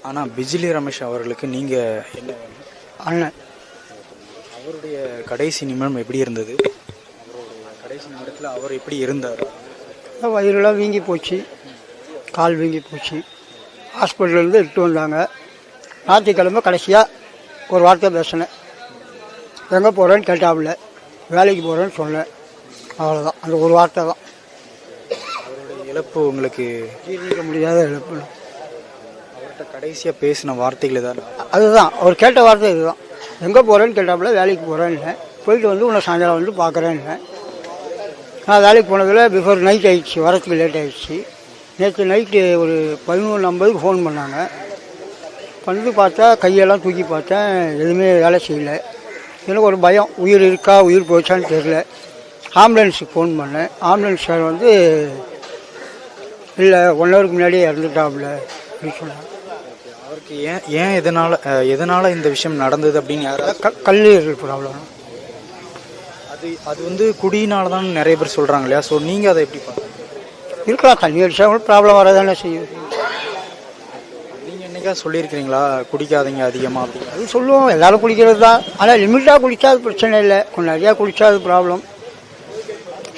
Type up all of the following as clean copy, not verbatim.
ஆனால் பிஜிலி ரமேஷ் அவர்களுக்கு நீங்கள் என்ன வேணும்? அண்ணன். அவருடைய கடைசி நிமிடம் எப்படி இருந்தது? அவருடைய கடைசி நிமிடத்தில் அவர் எப்படி இருந்தார்? வயிறுலாம் வீங்கி போச்சு, கால் வீங்கி போச்சு. ஹாஸ்பிட்டல்லேருந்து எடுத்து வந்தாங்க. ஞாயிற்றுக்கிழமை கடைசியாக ஒரு வார்த்தை பேசினேன். எங்கே போகிறேன்னு கேட்டாப்புல, வேலைக்கு போகிறேன்னு சொன்னேன். அவ்வளோதான், அந்த ஒரு வார்த்தை தான். அவருடைய இழப்பு உங்களுக்கு ஜீர்ணிக்க முடியாத இழப்பு. அவர்கிட்ட கடைசியாக பேசின வார்த்தைகள் ஏதாவது? அதுதான் அவர் கேட்ட வார்த்தை இதுதான். எங்கே போகிறேன்னு கேட்டாப்புல, வேலைக்கு போகிறேன்னு. போயிட்டு வந்து உன்னை சாயந்தரம் வந்து பார்க்குறேன்னு. நான் வேலைக்கு போனதில் பிஃபோர் நைட் ஆகிடுச்சு, வரத்துக்கு லேட் ஆகிடுச்சு. நேற்று நைட்டு ஒரு 11:50 ஃபோன் பண்ணாங்க. வந்து பார்த்தா கையெல்லாம் தூக்கி பார்த்தேன், எதுவுமே வேலை செய்யலை. எனக்கு ஒரு பயம், உயிர் இருக்கா உயிர் போச்சான்னு தெரியல. ஆம்புலன்ஸுக்கு ஃபோன் பண்ணேன். ஆம்புலன்ஸ் சார் வந்து இல்லை 1 ஹவருக்கு முன்னாடியே இறந்துட்டாப்புல அப்படின்னு சொன்னாங்க. அவருக்கு ஏன் எதனால் இந்த விஷயம் நடந்தது அப்படின்னு யாராவது கல்லீரல் ப்ராப்ளம். அது வந்து குடியினால தான் நிறைய பேர் சொல்கிறாங்க இல்லையா? ஸோ நீங்கள் அதை எப்படி பார்க்குறீங்க? இருக்கலாம், தண்ணி அடிச்சா கூட ப்ராப்ளம் வரதானே செய்யும். நீங்கள் என்னைக்கா சொல்லியிருக்கிறீங்களா குடிக்காதீங்க அதிகமாக அப்படி? அது சொல்லுவோம், எல்லோரும் குடிக்கிறது தான். ஆனால் லிமிட்டாக குடித்தா அது பிரச்சனை இல்லை. கொஞ்சம் நிறையா குடித்தா அது ப்ராப்ளம்.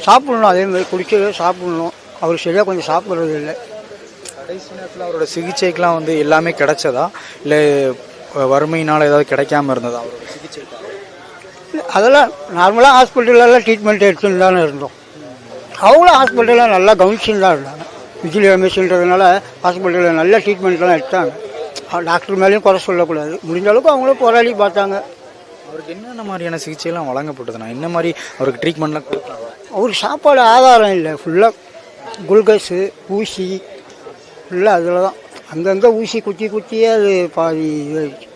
சாப்பிட்ணும், அதேமாதிரி குடிக்கிறது சாப்பிட்ணும். அவர் சரியாக கொஞ்சம் சாப்பிட்றது இல்லை. கடைசி நேரத்தில் அவரோட சிகிச்சைக்கெலாம் வந்து எல்லாமே கிடைச்சதா இல்லை வறுமையினால் ஏதாவது கிடைக்காம இருந்ததா அவரோட சிகிச்சைக்கு? அதெல்லாம் நார்மலாக ஹாஸ்பிட்டலெல்லாம் ட்ரீட்மெண்ட் எடுத்துன்னு தானே இருந்தோம். அவங்களும் ஹாஸ்பிட்டலில் நல்லா கவனிச்சுன்னு தான் இருந்தாங்க. பிஜிலி ரமேஷ்ன்றதுனால ஹாஸ்பிட்டலில் நல்ல ட்ரீட்மெண்ட்லாம் எடுத்தாங்க. டாக்டர் மேலேயும் குறை சொல்லக்கூடாது. முடிஞ்ச அளவுக்கு அவங்களும் போராடி பார்த்தாங்க. அவருக்கு என்னென்ன மாதிரியான சிகிச்சைலாம் வழங்கப்பட்டதுண்ணா? என்ன மாதிரி அவருக்கு ட்ரீட்மெண்ட்லாம் கொடுத்தாங்க? அவருக்கு சாப்பாடு ஆதாரம் இல்லை. ஃபுல்லாக குளுக்கோஸு, ஊசி, ஃபுல்லாக அதில் தான். அங்கங்கே ஊசி குத்தியே அது பாதி இதாகிடுச்சு.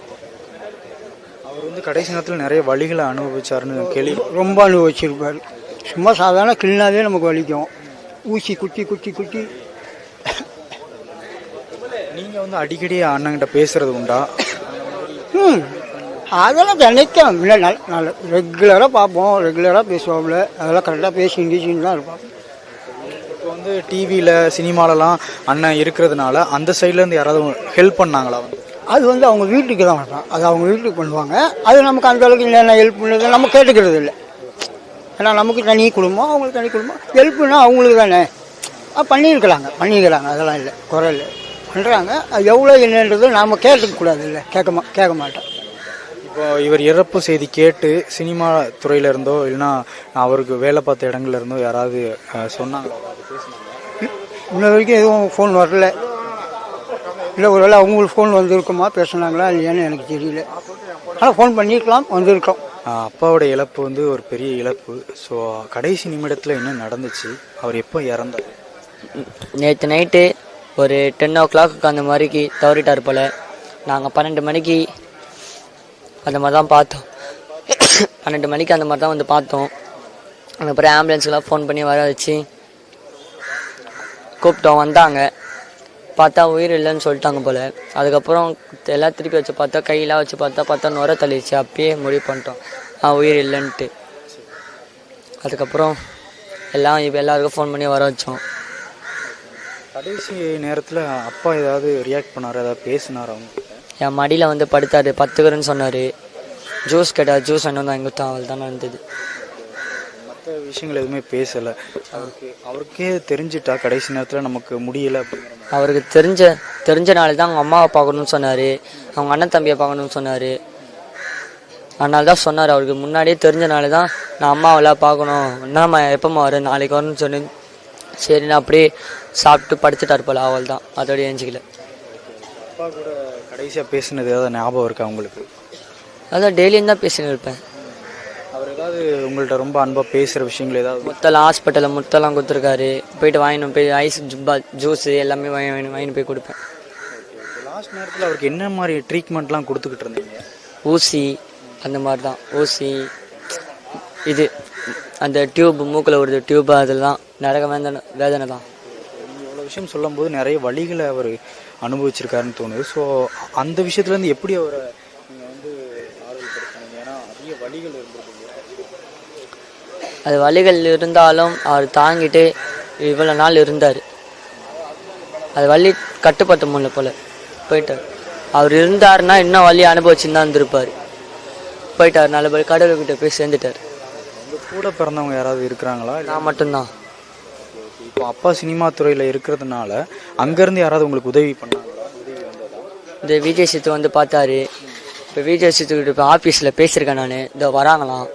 அவர் வந்து கடைசி நேரத்தில் நிறைய வலிகளை அனுபவிச்சாருன்னு கேள்வி. ரொம்ப அனுபவிச்சிருப்பார். சும்மா சாதாரண கிளினாவே நமக்கு வலிக்கும். ஊசி குத்தி நீங்கள் வந்து அடிக்கடி அண்ணங்கிட்ட பேசுகிறது உண்டா? அதெல்லாம் தினைக்கும் இல்லை, நல்ல ரெகுலராக பார்ப்போம், ரெகுலராக பேசுவாப்புல. அதெல்லாம் கரெக்டாக பேசின்னு தான் இருப்பாங்க. இப்போ வந்து டிவியில் சினிமாலலாம் அண்ணன் இருக்கிறதுனால அந்த சைட்லேருந்து யாராவது ஹெல்ப் பண்ணாங்களா? அது வந்து அவங்க வீட்டுக்கு தான் வரலாம். அது அவங்க வீட்டுக்கு பண்ணுவாங்க. அது நமக்கு அந்த அளவுக்கு இல்லைன்னா ஹெல்ப் பண்ணுறது நம்ம கேட்டுக்கிறது இல்லை. ஏன்னா நமக்கு தனி குடும்பம், அவங்களுக்கு தனி குடும்பம். ஹெல்ப்புன்னா அவங்களுக்கு தானே பண்ணியிருக்கிறாங்க. அதெல்லாம் இல்லை, குறை இல்லை, பண்ணுறாங்க. அது எவ்வளோ என்னன்றது நாம் கேட்டுக்கூடாது இல்லை, கேட்க மாட்டோம். இப்போ இவர் இறப்பு செய்தி கேட்டு சினிமா துறையில இருந்தோ இல்லைன்னா அவருக்கு வேலை பார்த்த இடங்கள்ல இருந்தோ யாராவது சொன்னாங்களா? இன்ன வரைக்கும் எதுவும் ஃபோன் வரல. இல்லை, ஒருவேளை அவங்களுக்கு ஃபோன் வந்திருக்குமா, பேசுனாங்களா இல்லையான்னு எனக்கு தெரியல. ஆனால் ஃபோன் பண்ணியிருக்கலாம், வந்திருக்கோம். அப்பாவோட இழப்பு வந்து ஒரு பெரிய இழப்பு. ஸோ கடைசி நிமிடத்தில் என்ன நடந்துச்சு? அவர் எப்போ இறந்தார்? நேற்று நைட்டு ஒரு 10 o'clock அந்த மாதிரிக்கு தவறிட்டார் போல். நாங்கள் 12 மணிக்கு அந்த மாதிரி தான் பார்த்தோம். 12 மணிக்கு அந்த மாதிரி தான் வந்து பார்த்தோம். அதுக்கப்புறம் ஆம்புலன்ஸுக்கெலாம் ஃபோன் பண்ணி வர வச்சு கூப்பிட்டோம். வந்தாங்க, பார்த்தா உயிர் இல்லைன்னு சொல்லிட்டாங்க போல். அதுக்கப்புறம் எல்லாம் திருப்பி வச்சு பார்த்தா, கையெல்லாம் வச்சு பார்த்தா நுர தள்ளிடுச்சு. அப்பயே முடிவு பண்ணிட்டோம் உயிர் இல்லைன்ட்டு. அதுக்கப்புறம் எல்லாருக்கும் ஃபோன் பண்ணி வர வச்சோம். கடைசி நேரத்தில் அப்பா ஏதாவது ரியாக்ட் பண்ணார், ஏதாவது பேசினார்? அவங்க என் மடியில் வந்து படுத்தார், பத்துக்கிறேன்னு சொன்னார். ஜூஸ் கேட்டார், ஜூஸ் வேணும் தான் எங்கள் அவள் தான் இருந்தது. மற்ற விஷயங்கள் எதுவுமே பேசலை. அவருக்கே தெரிஞ்சிட்டா கடைசி நேரத்தில் நமக்கு முடியலை அப்படிங்கிற? அவருக்கு தெரிஞ்சனால தான் அவங்க அம்மாவை பார்க்கணுன்னு சொன்னார், அவங்க அண்ணன் தம்பியை பார்க்கணுன்னு சொன்னார். அதனால தான் சொன்னார். அவருக்கு முன்னாடியே தெரிஞ்சனால தான் நான் அம்மாவெல்லாம் பார்க்கணும், என்னம்மா எப்போம்மா வரும், நாளைக்கு வரணும்னு சொன்னேன். சரி, நான் அப்படியே சாப்பிட்டு படுத்துட்டார் போல். அவள் தான், அதோடய எஞ்சிக்கல. அப்பா கூட கடைசியாக பேசினது ஏதாவது ஞாபகம் இருக்கா உங்களுக்கு? அதான் டெய்லியும் தான் பேசின்னு இருப்பேன். அவர் ஏதாவது உங்கள்கிட்ட ரொம்ப அன்பாக பேசுகிற விஷயங்கள் ஏதாவது? முத்தெல்லாம் ஹாஸ்பிட்டலில் முத்தெல்லாம் கொடுத்துருக்காரு. போயிட்டு வாங்கினு போய் ஐஸ் ஜூஸு எல்லாமே வாங்கினு போய் கொடுப்பேன். லாஸ்ட் நேரத்தில் அவருக்கு என்ன மாதிரி ட்ரீட்மெண்ட்லாம் கொடுத்துக்கிட்டு இருந்தீங்க? ஊசி அந்த மாதிரி தான். ஊசி, இது அந்த டியூப், மூக்கில் ஒரு டியூப், அதெல்லாம் நரக வேதனை தான். இவ்வளோ விஷயம் சொல்லும்போது நிறைய வழிகளை அவர் அனுபவிச்சிருக்காருன்னு தோணுது. ஸோ அந்த விஷயத்துலேருந்து எப்படி அவரை நீங்கள் வந்து ஆறுதல் படுத்தினீங்க? ஏன்னா அதிக வழிகள் இருந்திருக்கு. அது வழிகள் இருந்தாலும் அவர் தாங்கிட்டு இவ்வளோ நாள் இருந்தார். அது வலி கட்டுப்பட்ட முடியல போல் போயிட்டார். அவர் இருந்தாருன்னா இன்னும் வழி அனுபவிச்சுன்னு தான் இருந்திருப்பார். போயிட்டார், நல்லபடி கடவுள்கிட்ட போய் சேர்ந்துட்டார். உங்கள் கூட பிறந்தவங்க யாராவது இருக்கிறாங்களா? நான் மட்டும்தான். இப்போ அப்பா சினிமா துறையில் இருக்கிறதுனால அங்கேருந்து யாராவது உங்களுக்கு உதவி பண்ணாங்களா? உதவி வந்ததா? இந்த விஜய் சித்து வந்து பார்த்தாரு. இப்போ விஜய் சித்துக்கிட்ட இப்போ ஆஃபீஸில் பேசியிருக்கேன் நான். இதோ வராங்களாம்.